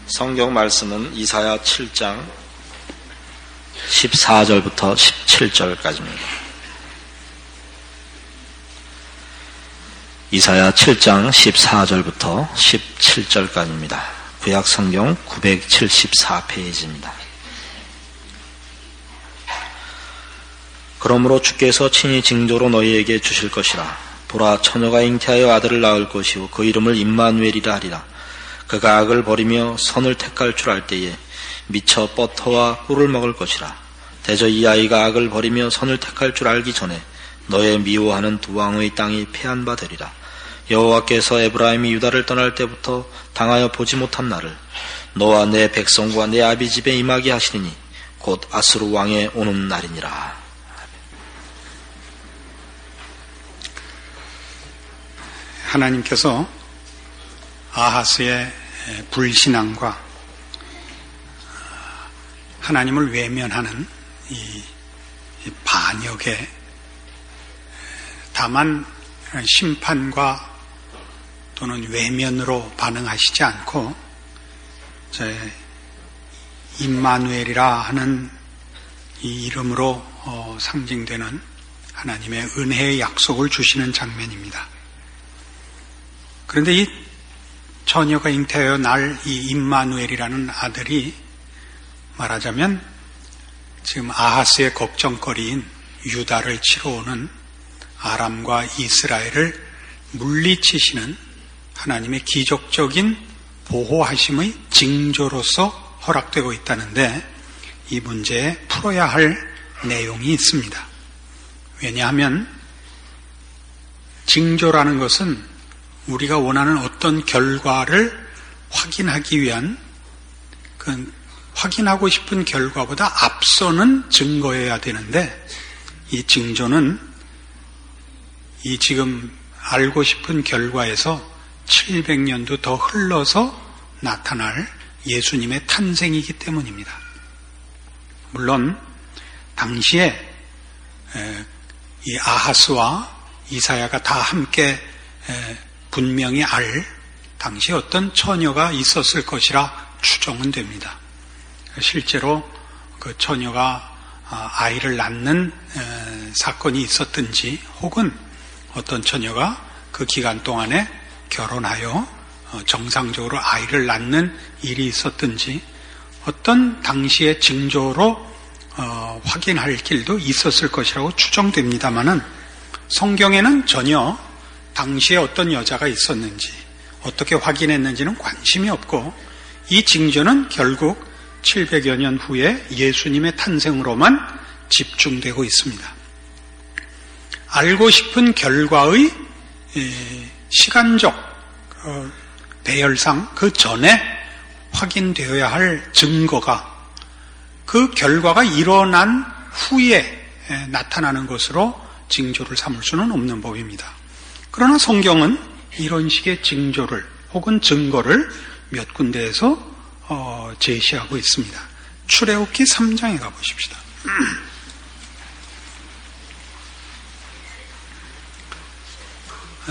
성경 말씀은 이사야 7장 14절부터 17절까지입니다. 이사야 7장 14절부터 17절까지입니다. 구약 성경 974페이지입니다. 그러므로 주께서 친히 징조로 너희에게 주실 것이라. 보라, 처녀가 잉태하여 아들을 낳을 것이요 그 이름을 임마누엘이라 하리라. 그가 악을 버리며 선을 택할 줄 알 때에 미쳐 버터와 꿀을 먹을 것이라. 대저 이 아이가 악을 버리며 선을 택할 줄 알기 전에 너의 미워하는 두 왕의 땅이 패한 바 되리라. 여호와께서 에브라임이 유다를 떠날 때부터 당하여 보지 못한 날을 너와 내 백성과 내 아비 집에 임하게 하시리니 곧 아수르 왕의 오는 날이니라. 하나님께서 아하스의 불신앙과 하나님을 외면하는 이 반역에 다만 심판과 또는 외면으로 반응하시지 않고 임마누엘이라 하는 이 이름으로 상징되는 하나님의 은혜의 약속을 주시는 장면입니다. 그런데 이 처녀가 잉태하여 날 이 임마누엘이라는 아들이 말하자면 지금 아하스의 걱정거리인 유다를 치러 오는 아람과 이스라엘을 물리치시는 하나님의 기적적인 보호하심의 징조로서 허락되고 있다는데 이 문제에 풀어야 할 내용이 있습니다. 왜냐하면 징조라는 것은 우리가 원하는 어떤 결과를 확인하기 위한 확인하고 싶은 결과보다 앞서는 증거여야 되는데 이 징조는 이 지금 알고 싶은 결과에서 700년도 더 흘러서 나타날 예수님의 탄생이기 때문입니다. 물론 당시에 이 아하스와 이사야가 다 함께 분명히 당시에 어떤 처녀가 있었을 것이라 추정은 됩니다. 실제로 그 처녀가 아이를 낳는 사건이 있었든지 혹은 어떤 처녀가 그 기간 동안에 결혼하여 정상적으로 아이를 낳는 일이 있었든지 어떤 당시의 징조로 확인할 길도 있었을 것이라고 추정됩니다마는 성경에는 전혀 당시에 어떤 여자가 있었는지 어떻게 확인했는지는 관심이 없고 이 징조는 결국 700여 년 후에 예수님의 탄생으로만 집중되고 있습니다. 알고 싶은 결과의 시간적 배열상 그 전에 확인되어야 할 증거가 그 결과가 일어난 후에 나타나는 것으로 징조를 삼을 수는 없는 법입니다. 그러나 성경은 이런 식의 징조를 혹은 증거를 몇 군데에서 제시하고 있습니다. 출애굽기 3장에 가보십시다.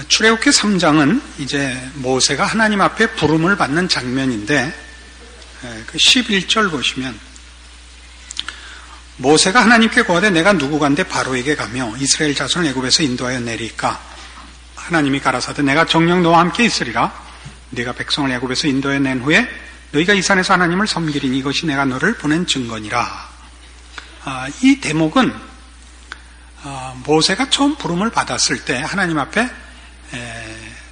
출애굽기 3장은 이제 모세가 하나님 앞에 부름을 받는 장면인데 그 11절 보시면 모세가 하나님께 고하되 내가 누구간데 바로에게 가며 이스라엘 자손을 애굽에서 인도하여 내리까 하나님이 가라사대 내가 정녕 너와 함께 있으리라. 네가 백성을 애굽에서 인도해 낸 후에 너희가 이 산에서 하나님을 섬기리니 이것이 내가 너를 보낸 증거니라. 이 대목은 모세가 처음 부름을 받았을 때 하나님 앞에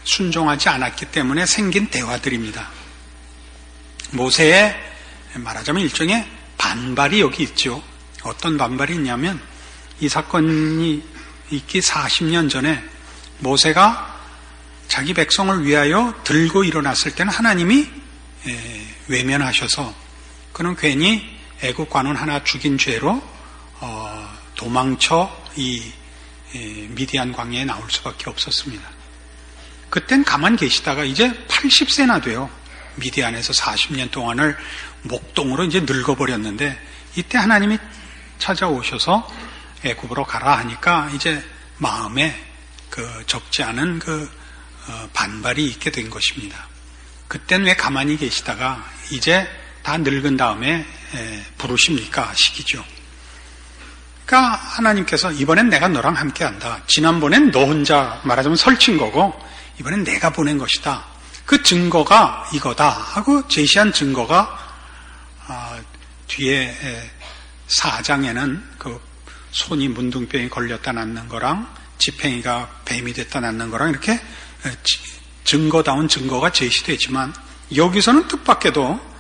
순종하지 않았기 때문에 생긴 대화들입니다. 모세의 말하자면 일종의 반발이 여기 있죠. 어떤 반발이 있냐면 이 사건이 있기 40년 전에 모세가 자기 백성을 위하여 들고 일어났을 때는 하나님이 외면하셔서 그는 괜히 애국 관원 하나 죽인 죄로 도망쳐 이 미디안 광야에 나올 수밖에 없었습니다. 그땐 가만히 계시다가 이제 80세나 돼요. 미디안에서 40년 동안을 목동으로 이제 늙어버렸는데 이때 하나님이 찾아오셔서 애굽으로 가라 하니까 이제 마음에 적지 않은 반발이 있게 된 것입니다. 그땐 왜 가만히 계시다가 이제 다 늙은 다음에 부르십니까? 시기죠. 그러니까 하나님께서 이번엔 내가 너랑 함께한다. 지난번엔 너 혼자 말하자면 설친 거고 이번엔 내가 보낸 것이다. 그 증거가 이거다 하고 제시한 증거가 뒤에 4장에는 그 손이 문둥병에 걸렸다 낫는 거랑 지팽이가 뱀이 됐다 낫는 거랑 이렇게 증거다운 증거가 제시되지만 여기서는 뜻밖에도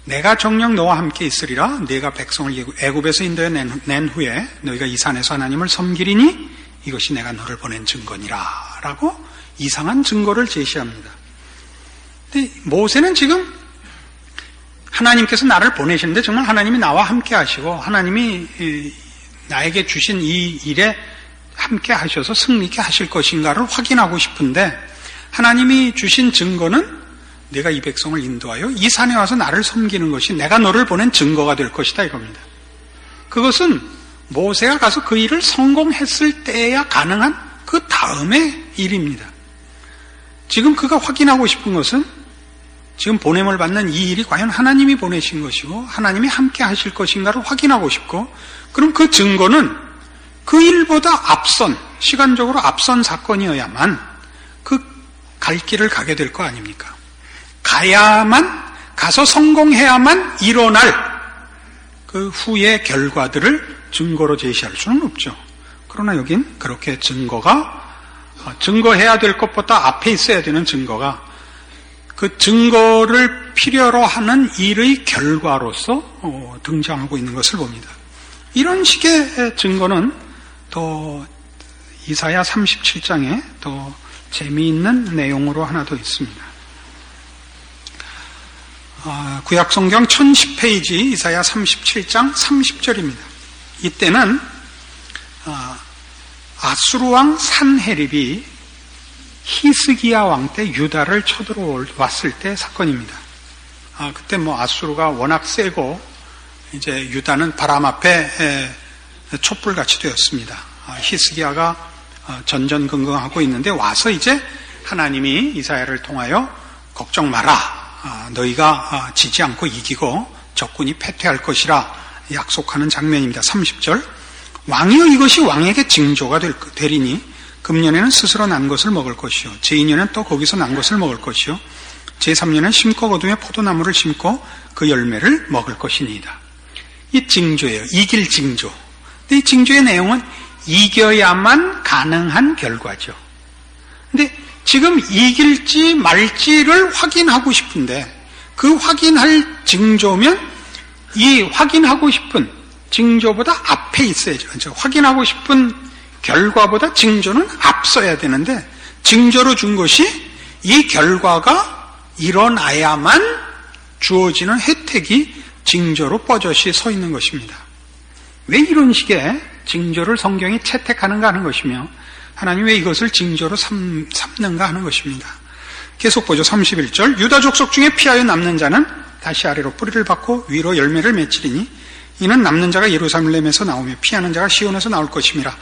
내가 정녕 너와 함께 있으리라. 네가 백성을 애굽에서 인도해 낸 후에 너희가 이 산에서 하나님을 섬기리니 이것이 내가 너를 보낸 증거니라 라고 이상한 증거를 제시합니다. 근데 모세는 지금 하나님께서 나를 보내시는데 정말 하나님이 나와 함께 하시고 하나님이 나에게 주신 이 일에 함께 하셔서 승리케 하실 것인가를 확인하고 싶은데 하나님이 주신 증거는 내가 이 백성을 인도하여 이 산에 와서 나를 섬기는 것이 내가 너를 보낸 증거가 될 것이다 이겁니다. 그것은 모세가 가서 그 일을 성공했을 때야 가능한 그 다음의 일입니다. 지금 그가 확인하고 싶은 것은 지금 보냄을 받는 이 일이 과연 하나님이 보내신 것이고 하나님이 함께 하실 것인가를 확인하고 싶고 그럼 그 증거는 그 일보다 앞선 시간적으로 앞선 사건이어야만 그 갈 길을 가게 될 거 아닙니까? 가서 성공해야만 일어날 그 후의 결과들을 증거로 제시할 수는 없죠. 그러나 여긴 그렇게 증거해야 될 것보다 앞에 있어야 되는 증거가 그 증거를 필요로 하는 일의 결과로서 등장하고 있는 것을 봅니다. 이런 식의 증거는 또 이사야 37장에 또 재미있는 내용으로 하나 더 있습니다. 구약성경 1010페이지 이사야 37장 30절입니다. 이때는 아수르 왕 산헤립이 히스기야 왕 때 유다를 쳐들어왔을 때 사건입니다. 그때 아수르가 워낙 세고 이제 유다는 바람 앞에 촛불같이 되었습니다. 히스기야가 전전긍긍하고 있는데 와서 이제 하나님이 이사야를 통하여 걱정 마라. 너희가 지지 않고 이기고 적군이 패퇴할 것이라 약속하는 장면입니다. 30절 왕이여 이것이 왕에게 징조가 되리니 금년에는 스스로 난 것을 먹을 것이요 제2년은 또 거기서 난 것을 먹을 것이요 제3년은 심고 거두며 포도나무를 심고 그 열매를 먹을 것이니이다. 이 징조예요. 이길 징조. 근데 이 징조의 내용은 이겨야만 가능한 결과죠. 근데 지금 이길지 말지를 확인하고 싶은데 그 확인할 징조면 이 확인하고 싶은 징조보다 앞에 있어야죠. 확인하고 싶은 결과보다 징조는 앞서야 되는데 징조로 준 것이 이 결과가 일어나야만 주어지는 혜택이 징조로 뻗어시 서 있는 것입니다. 왜 이런 식의 징조를 성경이 채택하는가 하는 것이며 하나님 왜 이것을 징조로 삼는가 하는 것입니다. 계속 보죠. 31절 유다 족속 중에 피하여 남는 자는 다시 아래로 뿌리를 받고 위로 열매를 맺히리니 이는 남는 자가 예루살렘에서 나오며 피하는 자가 시온에서 나올 것임이라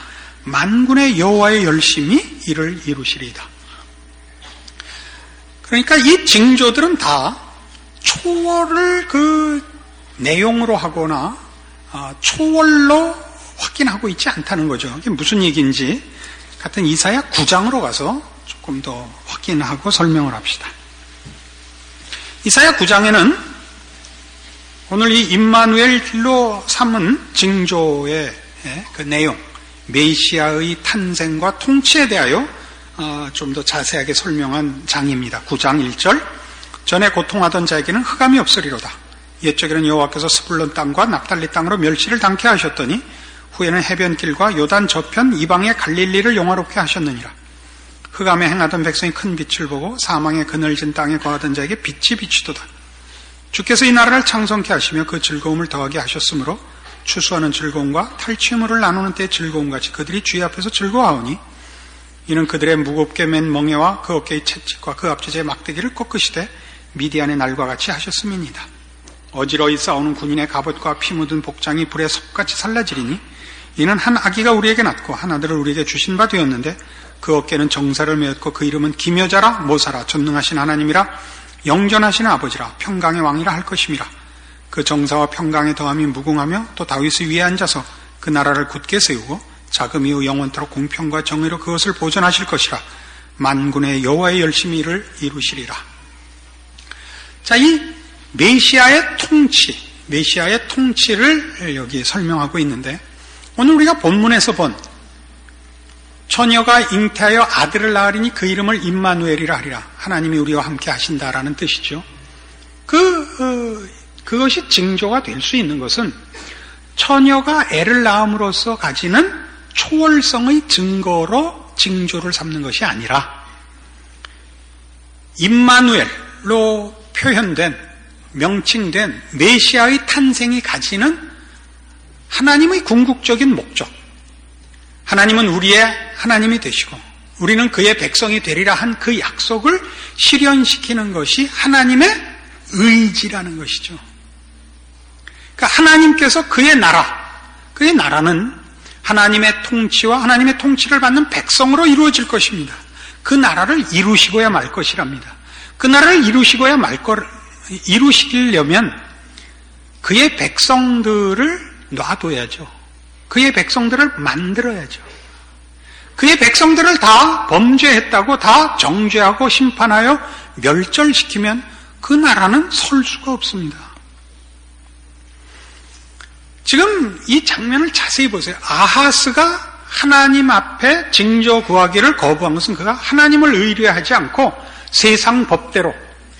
만군의 여호와의 열심이 이를 이루시리이다. 그러니까 이 징조들은 다 초월을 그 내용으로 하거나 초월로 확인하고 있지 않다는 거죠. 이게 무슨 얘기인지 같은 이사야 9장으로 가서 조금 더 확인하고 설명을 합시다. 이사야 9장에는 오늘 이 임마누엘로 삼은 징조의 그 내용, 메시아의 탄생과 통치에 대하여 좀 더 자세하게 설명한 장입니다. 9장 1절 전에 고통하던 자에게는 흑암이 없으리로다. 옛적에는 여호와께서 스불론 땅과 납달리 땅으로 멸시를 당케 하셨더니 후에는 해변길과 요단 저편 이방의 갈릴리를 영화롭게 하셨느니라. 흑암에 행하던 백성이 큰 빛을 보고 사망의 그늘진 땅에 거하던 자에게 빛이 비추도다. 주께서 이 나라를 창성케 하시며 그 즐거움을 더하게 하셨으므로 추수하는 즐거움과 탈취물을 나누는 때의 즐거움같이 그들이 주의 앞에서 즐거워하오니 이는 그들의 무겁게 맨 멍에와 그 어깨의 채찍과 그 앞지제의 막대기를 꺾으시되 미디안의 날과 같이 하셨음이니이다. 어지러이 싸우는 군인의 갑옷과 피 묻은 복장이 불에 섭같이 살라지리니 이는 한 아기가 우리에게 낳고 한 아들을 우리에게 주신 바 되었는데 그 어깨는 정사를 메었고 그 이름은 기묘자라 모사라 전능하신 하나님이라 영전하시는 아버지라 평강의 왕이라 할 것임이라. 그 정사와 평강의 더함이 무궁하며 또 다윗의 위에 앉아서 그 나라를 굳게 세우고 자금이후 영원토록 공평과 정의로 그것을 보존하실 것이라. 만군의 여호와의 열심히 이를 이루시리라. 자, 이 메시아의 통치를 여기 설명하고 있는데, 오늘 우리가 본문에서 본 처녀가 잉태하여 아들을 낳으리니 그 이름을 임마누엘이라 하리라. 하나님이 우리와 함께 하신다라는 뜻이죠. 그것이 징조가 될 수 있는 것은 처녀가 애를 낳음으로써 가지는 초월성의 증거로 징조를 삼는 것이 아니라 임마누엘로 표현된, 명칭된 메시아의 탄생이 가지는 하나님의 궁극적인 목적, 하나님은 우리의 하나님이 되시고 우리는 그의 백성이 되리라 한 그 약속을 실현시키는 것이 하나님의 의지라는 것이죠. 그러니까 하나님께서 그의 나라는 하나님의 통치와 하나님의 통치를 받는 백성으로 이루어질 것입니다. 그 나라를 이루시고야 말 것이랍니다. 그 나라를 이루시려면 그의 백성들을 놔둬야죠. 그의 백성들을 만들어야죠. 그의 백성들을 다 범죄했다고 다 정죄하고 심판하여 멸절시키면 그 나라는 설 수가 없습니다. 지금 이 장면을 자세히 보세요. 아하스가 하나님 앞에 징조 구하기를 거부한 것은 그가 하나님을 의뢰하지 않고 세상 법대로,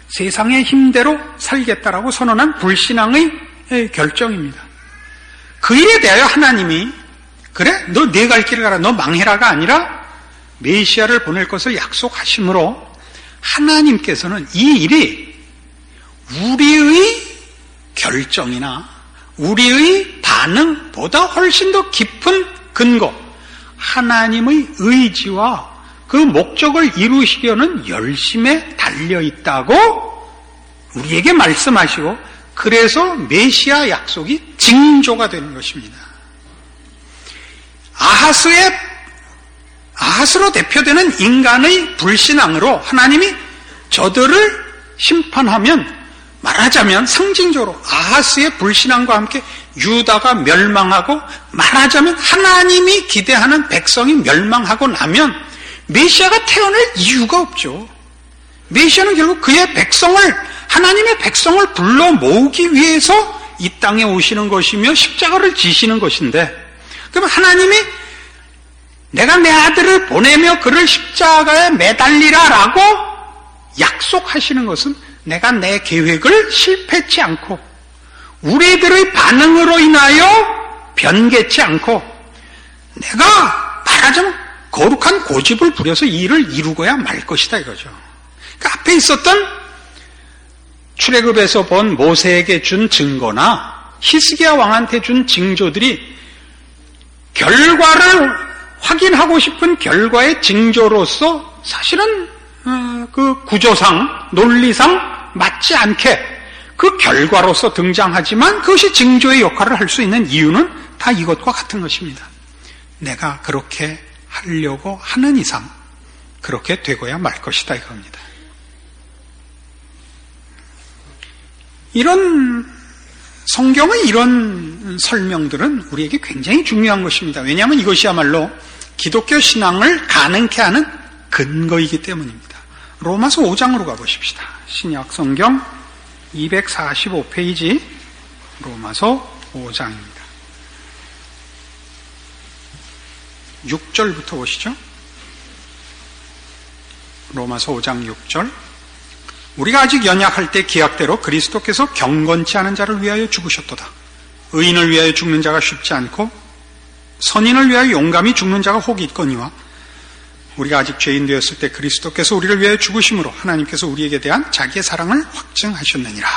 세상의 힘대로 살겠다라고 선언한 불신앙의 결정입니다. 그 일에 대하여 하나님이 그래? 너 네 갈 길을 가라. 너 망해라가 아니라 메시아를 보낼 것을 약속하심으로 하나님께서는 이 일이 우리의 결정이나 우리의 반응보다 훨씬 더 깊은 근거, 하나님의 의지와 그 목적을 이루시려는 열심에 달려있다고 우리에게 말씀하시고, 그래서 메시아 약속이 징조가 되는 것입니다. 아하스로 대표되는 인간의 불신앙으로 하나님이 저들을 심판하면, 말하자면 상징적으로 아하스의 불신앙과 함께 유다가 멸망하고, 말하자면 하나님이 기대하는 백성이 멸망하고 나면 메시아가 태어날 이유가 없죠. 메시아는 결국 그의 백성을, 하나님의 백성을 불러 모으기 위해서 이 땅에 오시는 것이며 십자가를 지시는 것인데, 그러면 하나님이 내가 내 아들을 보내며 그를 십자가에 매달리라라고 약속하시는 것은 내가 내 계획을 실패치 않고 우리들의 반응으로 인하여 변개치 않고 내가 말하자면 거룩한 고집을 부려서 이 일을 이루고야 말 것이다 이거죠. 그러니까 앞에 있었던 출애굽에서 본 모세에게 준 증거나 히스기야 왕한테 준 징조들이 결과를 확인하고 싶은 결과의 징조로서 사실은 그 구조상, 논리상 맞지 않게 그 결과로서 등장하지만 그것이 징조의 역할을 할 수 있는 이유는 다 이것과 같은 것입니다. 내가 그렇게 하려고 하는 이상 그렇게 되고야 말 것이다 이겁니다. 성경의 이런 설명들은 우리에게 굉장히 중요한 것입니다. 왜냐하면 이것이야말로 기독교 신앙을 가능케 하는 근거이기 때문입니다. 로마서 5장으로 가보십시다. 신약 성경 245페이지 로마서 5장입니다. 6절부터 보시죠. 로마서 5장 6절. 우리가 아직 연약할 때 기약대로 그리스도께서 경건치 않은 자를 위하여 죽으셨도다. 의인을 위하여 죽는 자가 쉽지 않고 선인을 위하여 용감히 죽는 자가 혹 있거니와 우리가 아직 죄인 되었을 때 그리스도께서 우리를 위하여 죽으심으로 하나님께서 우리에게 대한 자기의 사랑을 확증하셨느니라.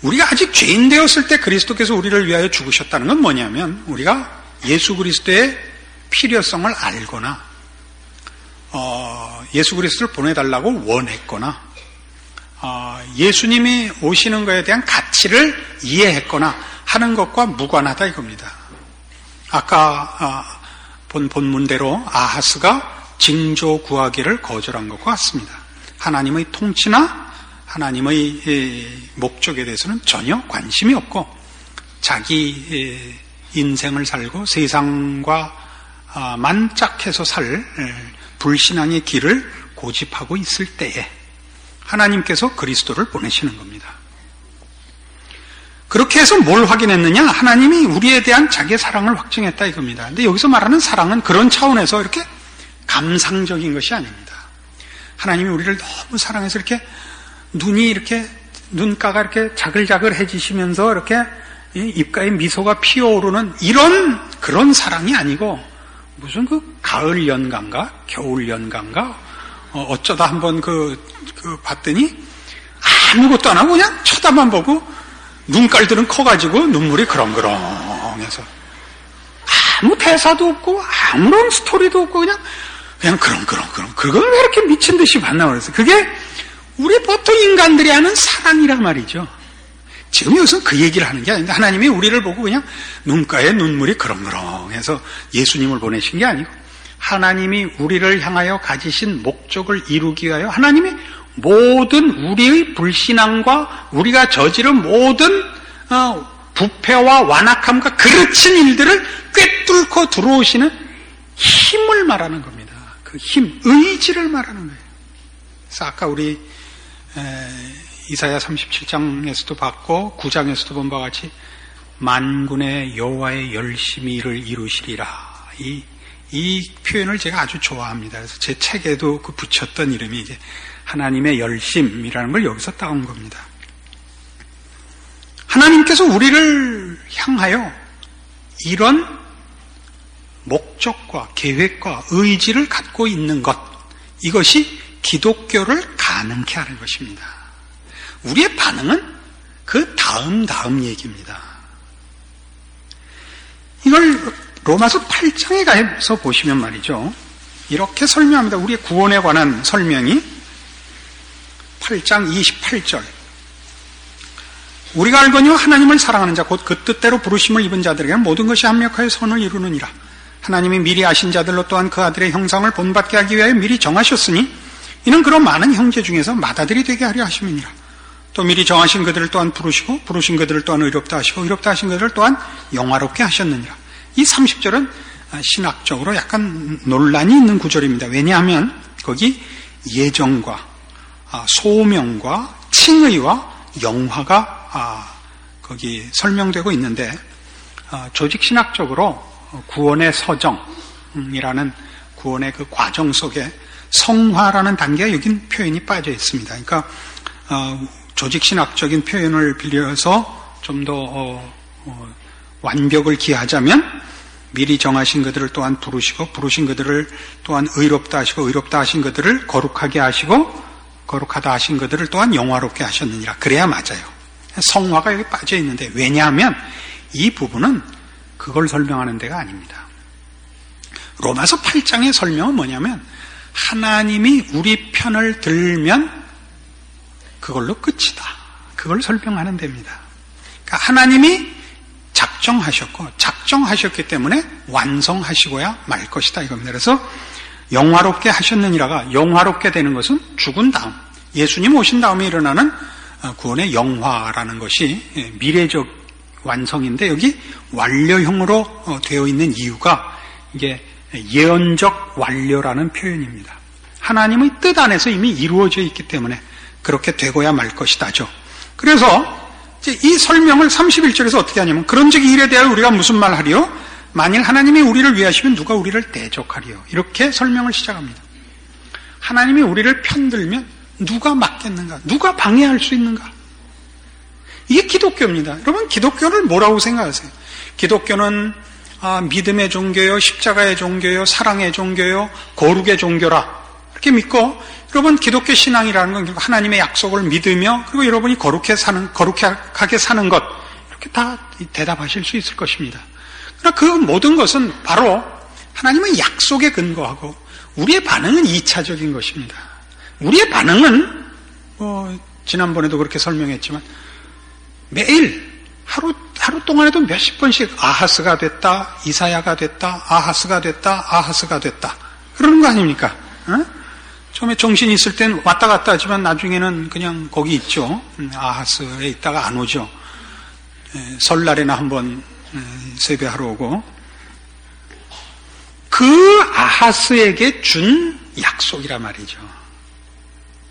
우리가 아직 죄인 되었을 때 그리스도께서 우리를 위하여 죽으셨다는 건 뭐냐면, 우리가 예수 그리스도의 필요성을 알거나 예수 그리스도를 보내달라고 원했거나 예수님이 오시는 것에 대한 가치를 이해했거나 하는 것과 무관하다 이겁니다. 아까 본 본문대로 아하스가 징조 구하기를 거절한 것과 같습니다. 하나님의 통치나 하나님의 목적에 대해서는 전혀 관심이 없고 자기 인생을 살고 세상과 만짝해서 살 불신앙의 길을 고집하고 있을 때에 하나님께서 그리스도를 보내시는 겁니다. 그렇게 해서 뭘 확인했느냐? 하나님이 우리에 대한 자기의 사랑을 확증했다 이겁니다. 근데 여기서 말하는 사랑은 그런 차원에서 이렇게 감상적인 것이 아닙니다. 하나님이 우리를 너무 사랑해서 이렇게 눈이 이렇게 눈가가 이렇게 자글자글해지시면서 이렇게 입가에 미소가 피어오르는 이런 그런 사랑이 아니고 무슨 그 가을 연가인가 겨울 연가인가 어쩌다 한번 봤더니 아무것도 안 하고 그냥 쳐다만 보고 눈깔들은 커가지고 눈물이 그렁그렁해서 아무 대사도 없고 아무런 스토리도 없고 그냥 그렁그렁 그걸 왜 이렇게 미친 듯이 봤나 그래서 그게 우리 보통 인간들이 하는 사랑이란 말이죠. 지금 여기서는 그 얘기를 하는 게 아닌데 하나님이 우리를 보고 그냥 눈가에 눈물이 그렁그렁해서 예수님을 보내신 게 아니고 하나님이 우리를 향하여 가지신 목적을 이루기 위하여 하나님이 모든 우리의 불신앙과 우리가 저지른 모든 부패와 완악함과 그르친 일들을 꿰뚫고 들어오시는 힘을 말하는 겁니다. 그 힘, 의지를 말하는 거예요. 그래서 아까 우리 이사야 37장에서도 봤고 9장에서도 본 바와 같이 만군의 여호와의 열심히 일을 이루시리라. 이 표현을 제가 아주 좋아합니다. 그래서 제 책에도 붙였던 이름이 이제 하나님의 열심이라는 걸 여기서 따온 겁니다. 하나님께서 우리를 향하여 이런 목적과 계획과 의지를 갖고 있는 것, 이것이 기독교를 가능케 하는 것입니다. 우리의 반응은 그 다음 얘기입니다. 이걸 로마서 8장에 가서 보시면 말이죠. 이렇게 설명합니다. 우리의 구원에 관한 설명이 8장 28절. 우리가 알거니와 하나님을 사랑하는 자 곧 그 뜻대로 부르심을 입은 자들에게는 모든 것이 합력하여 선을 이루느니라. 하나님이 미리 아신 자들로 또한 그 아들의 형상을 본받게 하기 위하여 미리 정하셨으니 이는 그런 많은 형제 중에서 맏아들이 되게 하려 하심이니라. 또 미리 정하신 그들을 또한 부르시고 부르신 그들을 또한 의롭다 하시고 의롭다 하신 그들을 또한 영화롭게 하셨느니라. 이 30절은 신학적으로 약간 논란이 있는 구절입니다. 왜냐하면 거기 예정과 소명과 칭의와 영화가 거기 설명되고 있는데 조직신학적으로 구원의 서정이라는 구원의 그 과정 속에 성화라는 단계가 여긴 표현이 빠져 있습니다. 그러니까 조직신학적인 표현을 빌려서 좀 더 완벽을 기하자면 미리 정하신 그들을 또한 부르시고 부르신 그들을 또한 의롭다 하시고 의롭다 하신 그들을 거룩하게 하시고 거룩하다 하신 그들을 또한 영화롭게 하셨느니라. 그래야 맞아요. 성화가 여기 빠져 있는데 왜냐하면 이 부분은 그걸 설명하는 데가 아닙니다. 로마서 8장의 설명은 뭐냐면 하나님이 우리 편을 들면 그걸로 끝이다. 그걸 설명하는 데입니다. 그러니까 하나님이 작정하셨기 때문에 완성하시고야 말 것이다 이겁니다. 그래서 영화롭게 하셨느니라가 영화롭게 되는 것은 죽은 다음 예수님 오신 다음에 일어나는 구원의 영화라는 것이 미래적 완성인데 여기 완료형으로 되어 있는 이유가 이게 예언적 완료라는 표현입니다. 하나님의 뜻 안에서 이미 이루어져 있기 때문에 그렇게 되고야 말 것이다죠. 그래서 이 설명을 31절에서 어떻게 하냐면 그런즉 이 일에 대하여 우리가 무슨 말 하리요? 만일 하나님이 우리를 위하시면 누가 우리를 대적하리요? 이렇게 설명을 시작합니다. 하나님이 우리를 편들면 누가 막겠는가? 누가 방해할 수 있는가? 이게 기독교입니다. 여러분 기독교를 뭐라고 생각하세요? 기독교는 믿음의 종교요, 십자가의 종교요, 사랑의 종교요, 거룩의 종교라 이렇게 믿고 여러분 기독교 신앙이라는 건 하나님의 약속을 믿으며 그리고 여러분이 거룩하게 사는 것 이렇게 다 대답하실 수 있을 것입니다. 그러나 그 모든 것은 바로 하나님의 약속에 근거하고 우리의 반응은 2차적인 것입니다. 우리의 반응은 지난번에도 그렇게 설명했지만 매일 하루 동안에도 몇십 번씩 아하스가 됐다, 이사야가 됐다, 아하스가 됐다, 아하스가 됐다 그러는 거 아닙니까? 처음에 정신이 있을 땐 왔다 갔다 하지만 나중에는 그냥 거기 있죠. 아하스에 있다가 안 오죠. 설날에나 한번 세배하러 오고. 그 아하스에게 준 약속이란 말이죠.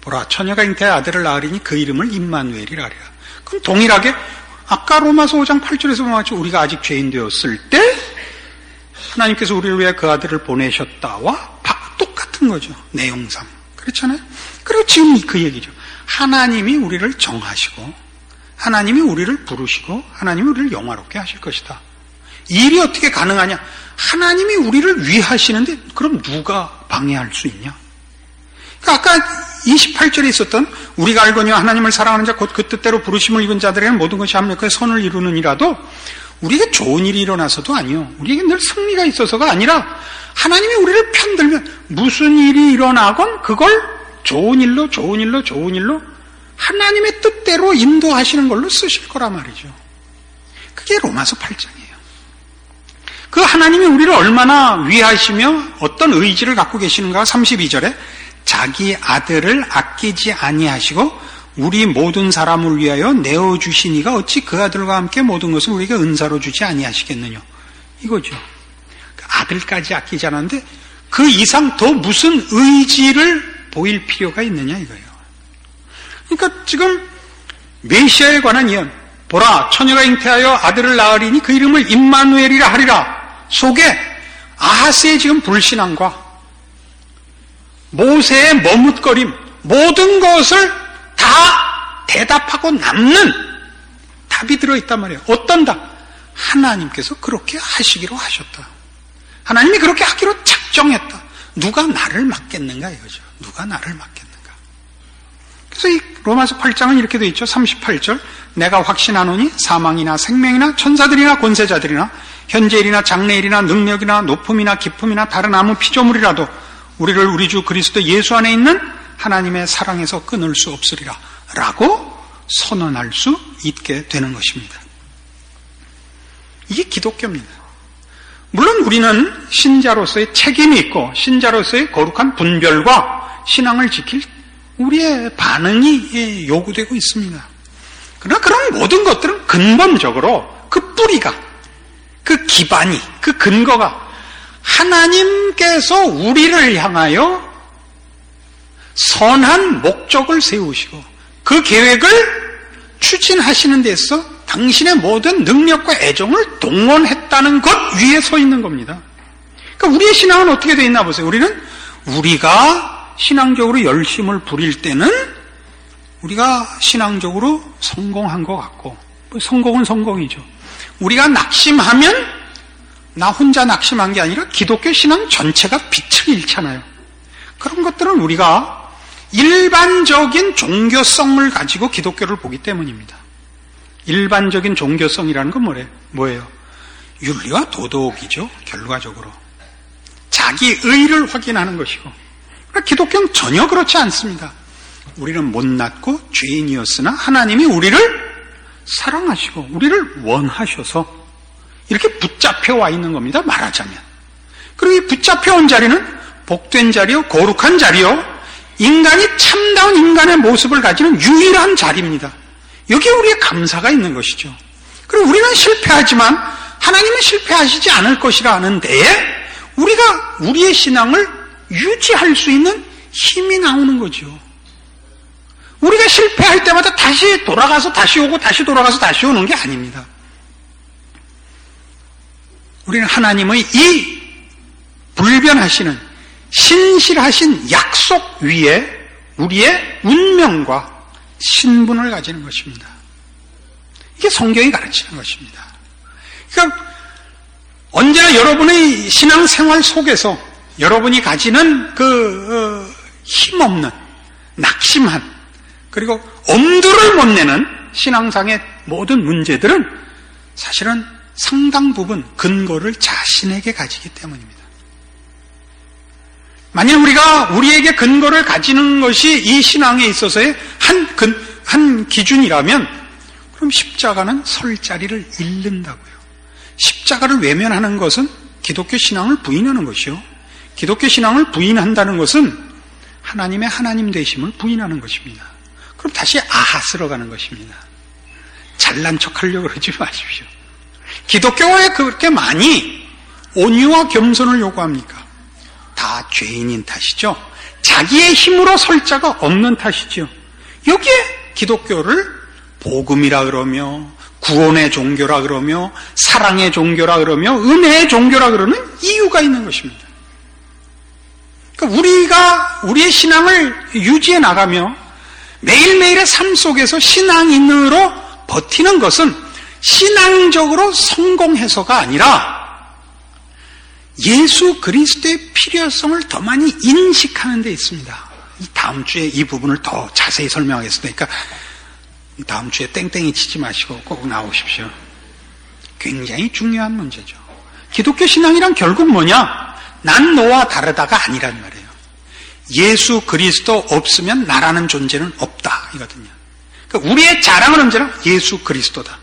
보라, 처녀가 잉태의 아들을 낳으리니 그 이름을 임마누엘이라 하리라. 그럼 동일하게 아까 로마서 5장 8절에서 보면 우리가 아직 죄인 되었을 때 하나님께서 우리를 위해 그 아들을 보내셨다와 똑같은 거죠. 내용상. 그렇잖아요? 그리고 지금 그 얘기죠. 하나님이 우리를 정하시고 하나님이 우리를 부르시고 하나님이 우리를 영화롭게 하실 것이다. 이 일이 어떻게 가능하냐? 하나님이 우리를 위하시는데 그럼 누가 방해할 수 있냐? 그러니까 아까 28절에 있었던 우리가 알거니와 하나님을 사랑하는 자 곧 그 뜻대로 부르심을 입은 자들에게는 모든 것이 합력하여 선을 이루느니라도 우리에게 좋은 일이 일어나서도 아니요. 우리에게 늘 승리가 있어서가 아니라 하나님이 우리를 편들면 무슨 일이 일어나건 그걸 좋은 일로 하나님의 뜻대로 인도하시는 걸로 쓰실 거란 말이죠. 그게 로마서 8장이에요. 그 하나님이 우리를 얼마나 위하시며 어떤 의지를 갖고 계시는가 32절에 자기 아들을 아끼지 아니하시고 우리 모든 사람을 위하여 내어주시니가 어찌 그 아들과 함께 모든 것을 우리에게 은사로 주지 아니하시겠느냐. 이거죠. 아들까지 아끼지 않았는데 그 이상 더 무슨 의지를 보일 필요가 있느냐 이거예요. 그러니까 지금 메시아에 관한 예언, 보라 처녀가 잉태하여 아들을 낳으리니 그 이름을 임마누엘이라 하리라 속에 아하스의 지금 불신앙과 모세의 머뭇거림 모든 것을 다 대답하고 남는 답이 들어있단 말이에요. 어떤 답? 하나님께서 그렇게 하시기로 하셨다. 하나님이 그렇게 하기로 작정했다. 누가 나를 맡겠는가 이거죠. 누가 나를 맡겠는가. 그래서 이 로마서 8장은 이렇게 되어 있죠. 38절 내가 확신하노니 사망이나 생명이나 천사들이나 권세자들이나 현재일이나 장래일이나 능력이나 높음이나 깊음이나 다른 아무 피조물이라도 우리를 우리 주 그리스도 예수 안에 있는 하나님의 사랑에서 끊을 수 없으리라 라고 선언할 수 있게 되는 것입니다. 이게 기독교입니다. 물론 우리는 신자로서의 책임이 있고 신자로서의 거룩한 분별과 신앙을 지킬 우리의 반응이 요구되고 있습니다. 그러나 그런 모든 것들은 근본적으로 그 뿌리가, 그 기반이, 그 근거가 하나님께서 우리를 향하여 선한 목적을 세우시고 그 계획을 추진하시는 데서 당신의 모든 능력과 애정을 동원했다는 것 위에 서 있는 겁니다. 그러니까 우리의 신앙은 어떻게 되어 있나 보세요. 우리가 신앙적으로 열심을 부릴 때는 우리가 신앙적으로 성공한 것 같고, 성공은 성공이죠. 우리가 낙심하면 나 혼자 낙심한 게 아니라 기독교 신앙 전체가 빛을 잃잖아요. 그런 것들은 우리가 일반적인 종교성을 가지고 기독교를 보기 때문입니다. 일반적인 종교성이라는 건 뭐예요? 윤리와 도덕이죠. 결과적으로. 자기 의를 확인하는 것이고. 그러나 기독교는 전혀 그렇지 않습니다. 우리는 못났고 죄인이었으나 하나님이 우리를 사랑하시고 우리를 원하셔서 이렇게 붙잡혀 와 있는 겁니다. 말하자면. 그리고 이 붙잡혀 온 자리는 복된 자리요, 거룩한 자리요, 인간이 참다운 인간의 모습을 가지는 유일한 자리입니다. 여기에 우리의 감사가 있는 것이죠. 그리고 우리는 실패하지만 하나님은 실패하시지 않을 것이라 하는 데에 우리가 우리의 신앙을 유지할 수 있는 힘이 나오는 거죠. 우리가 실패할 때마다 다시 돌아가서 다시 오고 다시 돌아가서 다시 오는 게 아닙니다. 우리는 하나님의 이 불변하시는 신실하신 약속 위에 우리의 운명과 신분을 가지는 것입니다. 이게 성경이 가르치는 것입니다. 그러니까 언제나 여러분의 신앙생활 속에서 여러분이 가지는 힘없는, 낙심한, 그리고 엄두를 못 내는 신앙상의 모든 문제들은 사실은 상당 부분 근거를 자신에게 가지기 때문입니다. 만약 우리가 우리에게 근거를 가지는 것이 이 신앙에 있어서의 한 기준이라면 그럼 십자가는 설 자리를 잃는다고요. 십자가를 외면하는 것은 기독교 신앙을 부인하는 것이요. 기독교 신앙을 부인한다는 것은 하나님의 하나님 되심을 부인하는 것입니다. 그럼 다시 아하스로 가는 것입니다. 잘난 척하려고 그러지 마십시오. 기독교에 그렇게 많이 온유와 겸손을 요구합니까? 다 죄인인 탓이죠. 자기의 힘으로 설 자가 없는 탓이죠. 여기에 기독교를 복음이라 그러며 구원의 종교라 그러며 사랑의 종교라 그러며 은혜의 종교라 그러는 이유가 있는 것입니다. 그러니까 우리가 우리의 신앙을 유지해 나가며 매일매일의 삶 속에서 신앙인으로 버티는 것은 신앙적으로 성공해서가 아니라 예수 그리스도의 필요성을 더 많이 인식하는 데 있습니다. 다음 주에 이 부분을 더 자세히 설명하겠습니다. 그러니까 다음 주에 땡땡이 치지 마시고 꼭 나오십시오. 굉장히 중요한 문제죠. 기독교 신앙이란 결국 뭐냐? 난 너와 다르다가 아니란 말이에요. 예수 그리스도 없으면 나라는 존재는 없다 이거든요. 그러니까 우리의 자랑은 언제나 예수 그리스도다.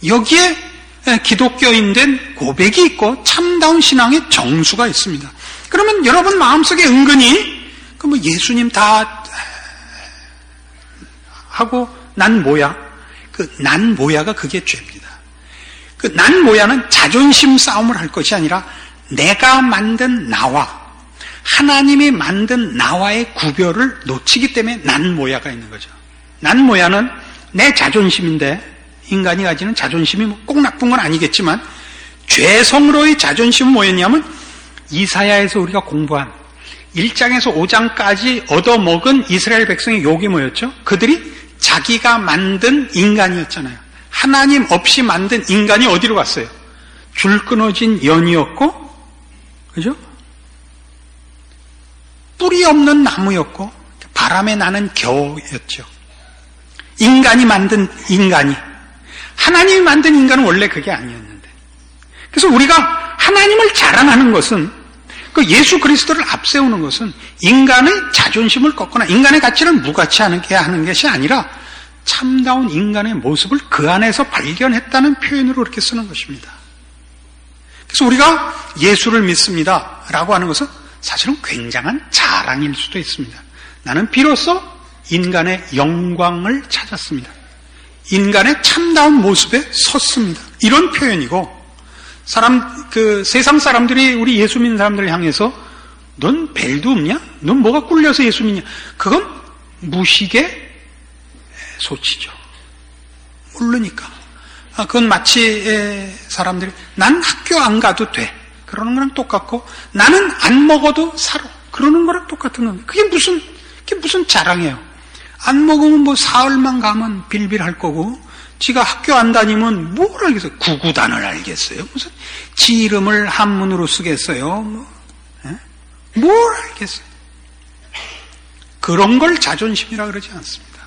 여기에 기독교인된 고백이 있고 참다운 신앙의 정수가 있습니다. 그러면 여러분 마음속에 은근히 뭐 예수님 다 하고 난 뭐야? 그 난 뭐야가 그게 죄입니다. 그 난 뭐야는 자존심 싸움을 할 것이 아니라 내가 만든 나와 하나님이 만든 나와의 구별을 놓치기 때문에 난 뭐야가 있는 거죠. 난 뭐야는 내 자존심인데 인간이 가지는 자존심이 꼭 나쁜 건 아니겠지만 죄성으로의 자존심은 뭐였냐면 이사야에서 우리가 공부한 1장에서 5장까지 얻어먹은 이스라엘 백성의 욕이 뭐였죠? 그들이 자기가 만든 인간이었잖아요. 하나님 없이 만든 인간이 어디로 갔어요? 줄 끊어진 연이었고, 그죠? 뿌리 없는 나무였고, 바람에 나는 겨였죠. 인간이 만든 인간이. 하나님이 만든 인간은 원래 그게 아니었는데. 그래서 우리가 하나님을 자랑하는 것은, 그 예수 그리스도를 앞세우는 것은 인간의 자존심을 꺾거나 인간의 가치를 무가치하게 하는 것이 아니라 참다운 인간의 모습을 그 안에서 발견했다는 표현으로 그렇게 쓰는 것입니다. 그래서 우리가 예수를 믿습니다 라고 하는 것은 사실은 굉장한 자랑일 수도 있습니다. 나는 비로소 인간의 영광을 찾았습니다. 인간의 참다운 모습에 섰습니다. 이런 표현이고, 세상 사람들이 우리 예수 믿는 사람들을 향해서 넌 벨도 없냐? 넌 뭐가 꿀려서 예수 믿냐? 그건 무식의 소치죠. 모르니까. 그건 마치 사람들이 난 학교 안 가도 돼. 그러는 거랑 똑같고 나는 안 먹어도 살아. 그러는 거랑 똑같은 겁니다. 그게 무슨 자랑이에요. 안 먹으면 뭐 사흘만 가면 빌빌할 거고 지가 학교 안 다니면 뭘 알겠어요? 구구단을 알겠어요? 무슨 지 이름을 한문으로 쓰겠어요? 뭘 알겠어요? 그런 걸 자존심이라 그러지 않습니다.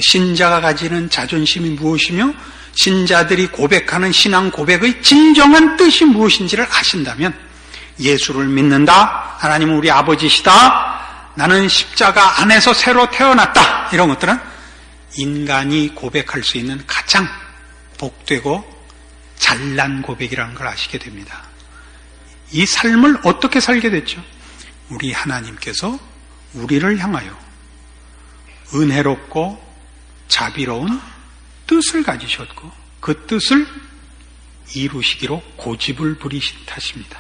신자가 가지는 자존심이 무엇이며 신자들이 고백하는 신앙 고백의 진정한 뜻이 무엇인지를 아신다면 예수를 믿는다, 하나님은 우리 아버지시다, 나는 십자가 안에서 새로 태어났다, 이런 것들은 인간이 고백할 수 있는 가장 복되고 잘난 고백이라는 걸 아시게 됩니다. 이 삶을 어떻게 살게 됐죠? 우리 하나님께서 우리를 향하여 은혜롭고 자비로운 뜻을 가지셨고 그 뜻을 이루시기로 고집을 부리신 탓입니다.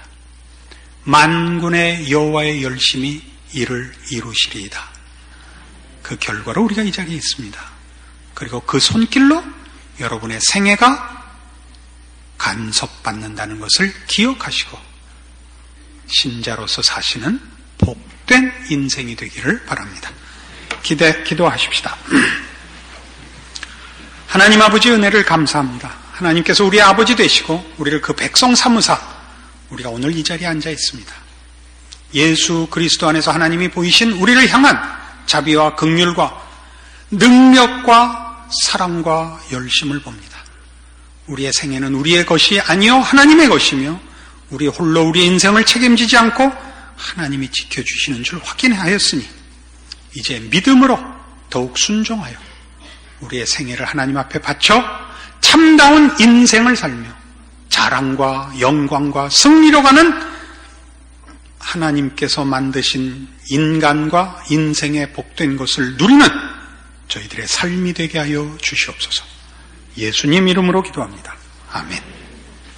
만군의 여호와의 열심히 이를 이루시리이다. 그 결과로 우리가 이 자리에 있습니다. 그리고 그 손길로 여러분의 생애가 간섭받는다는 것을 기억하시고 신자로서 사시는 복된 인생이 되기를 바랍니다. 기도하십시다. 하나님 아버지 은혜를 감사합니다. 하나님께서 우리의 아버지 되시고 우리를 그 백성 삼으사 우리가 오늘 이 자리에 앉아 있습니다. 예수 그리스도 안에서 하나님이 보이신 우리를 향한 자비와 긍휼과 능력과 사랑과 열심을 봅니다. 우리의 생애는 우리의 것이 아니요 하나님의 것이며 우리 홀로 우리의 인생을 책임지지 않고 하나님이 지켜주시는 줄 확인하였으니 이제 믿음으로 더욱 순종하여 우리의 생애를 하나님 앞에 바쳐 참다운 인생을 살며 자랑과 영광과 승리로 가는 하나님께서 만드신 인간과 인생의 복된 것을 누리는 저희들의 삶이 되게 하여 주시옵소서. 예수님 이름으로 기도합니다. 아멘.